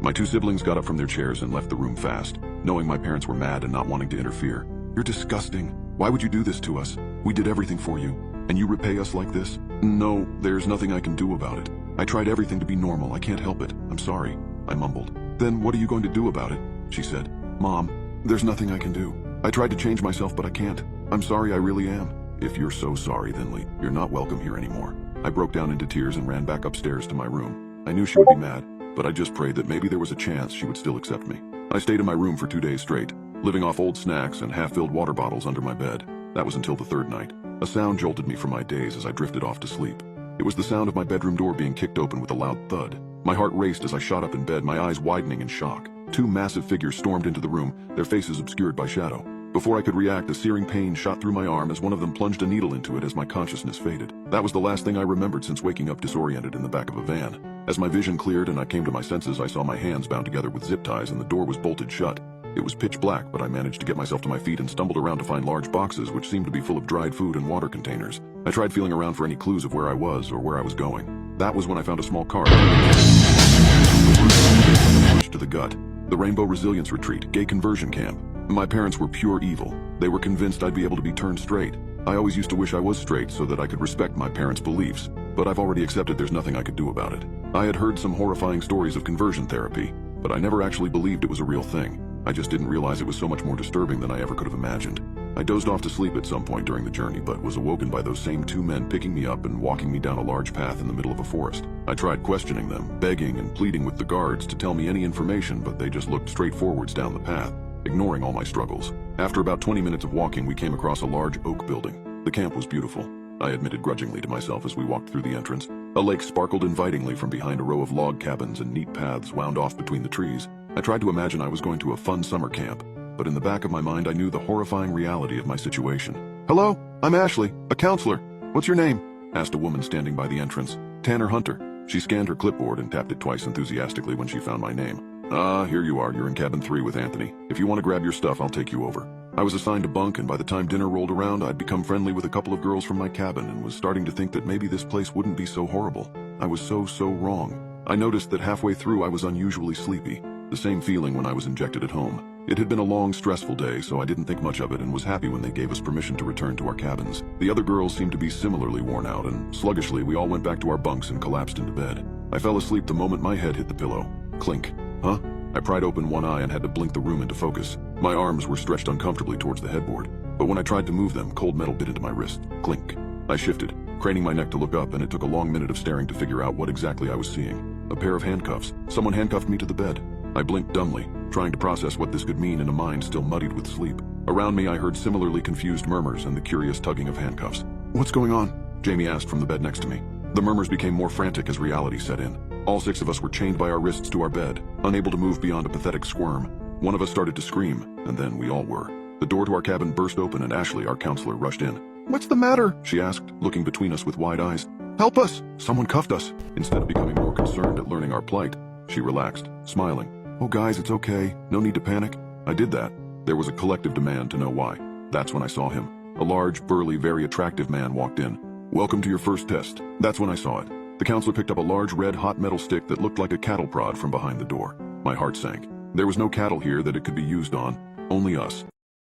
My two siblings got up from their chairs and left the room fast, knowing my parents were mad and not wanting to interfere. "You're disgusting. Why would you do this to us? We did everything for you, and you repay us like this?" "No, there's nothing I can do about it. I tried everything to be normal. I can't help it. I'm sorry," I mumbled. "Then what are you going to do about it?" she said. "Mom, there's nothing I can do. I tried to change myself, but I can't. I'm sorry, I really am." "If you're so sorry, then Lee, you're not welcome here anymore." I broke down into tears and ran back upstairs to my room. I knew she would be mad, but I just prayed that maybe there was a chance she would still accept me. I stayed in my room for 2 days straight, living off old snacks and half-filled water bottles under my bed. That was until the third night. A sound jolted me from my daze as I drifted off to sleep. It was the sound of my bedroom door being kicked open with a loud thud. My heart raced as I shot up in bed, my eyes widening in shock. 2 massive figures stormed into the room, their faces obscured by shadow. Before I could react, a searing pain shot through my arm as one of them plunged a needle into it as my consciousness faded. That was the last thing I remembered since waking up disoriented in the back of a van. As my vision cleared and I came to my senses, I saw my hands bound together with zip ties and the door was bolted shut. It was pitch black, but I managed to get myself to my feet and stumbled around to find large boxes which seemed to be full of dried food and water containers. I tried feeling around for any clues of where I was or where I was going. That was when I found a small card. Push to the gut. The Rainbow Resilience Retreat, gay conversion camp. My parents were pure evil. They were convinced I'd be able to be turned straight. I always used to wish I was straight so that I could respect my parents' beliefs, but I've already accepted there's nothing I could do about it. I had heard some horrifying stories of conversion therapy, but I never actually believed it was a real thing. I just didn't realize it was so much more disturbing than I ever could have imagined. I dozed off to sleep at some point during the journey, but was awoken by those same 2 men picking me up and walking me down a large path in the middle of a forest. I tried questioning them, begging and pleading with the guards to tell me any information, but they just looked straight forwards down the path, ignoring all my struggles. After about 20 minutes of walking, we came across a large oak building. The camp was beautiful, I admitted grudgingly to myself as we walked through the entrance. A lake sparkled invitingly from behind a row of log cabins, and neat paths wound off between the trees. I tried to imagine I was going to a fun summer camp, but in the back of my mind I knew the horrifying reality of my situation. "Hello, I'm Ashley, a counselor. What's your name?" asked a woman standing by the entrance. "Tanner Hunter." She scanned her clipboard and tapped it twice enthusiastically when she found my name. "Ah, here you are. You're in cabin 3 with Anthony. If you want to grab your stuff, I'll take you over." I was assigned a bunk, and by the time dinner rolled around, I'd become friendly with a couple of girls from my cabin and was starting to think that maybe this place wouldn't be so horrible. I was so wrong. I noticed that halfway through I was unusually sleepy, the same feeling when I was injected at home. It had been a long, stressful day, so I didn't think much of it and was happy when they gave us permission to return to our cabins. The other girls seemed to be similarly worn out, and sluggishly we all went back to our bunks and collapsed into bed. I fell asleep the moment my head hit the pillow. Clink. Huh? I pried open one eye and had to blink the room into focus. My arms were stretched uncomfortably towards the headboard, but when I tried to move them, cold metal bit into my wrist. Clink. I shifted, craning my neck to look up, and it took a long minute of staring to figure out what exactly I was seeing. A pair of handcuffs. Someone handcuffed me to the bed. I blinked dumbly, trying to process what this could mean in a mind still muddied with sleep. Around me I heard similarly confused murmurs and the curious tugging of handcuffs. "What's going on?" Jamie asked from the bed next to me. The murmurs became more frantic as reality set in. All 6 of us were chained by our wrists to our bed, unable to move beyond a pathetic squirm. One of us started to scream, and then we all were. The door to our cabin burst open and Ashley, our counselor, rushed in. "What's the matter?" she asked, looking between us with wide eyes. "Help us! Someone cuffed us." Instead of becoming more concerned at learning our plight, she relaxed, smiling. "Oh guys, it's okay. No need to panic." I did that. There was a collective demand to know why. That's when I saw him. A large, burly, very attractive man walked in. "Welcome to your first test." That's when I saw it. The counselor picked up a large red hot metal stick that looked like a cattle prod from behind the door. My heart sank. There was no cattle here that it could be used on, only us.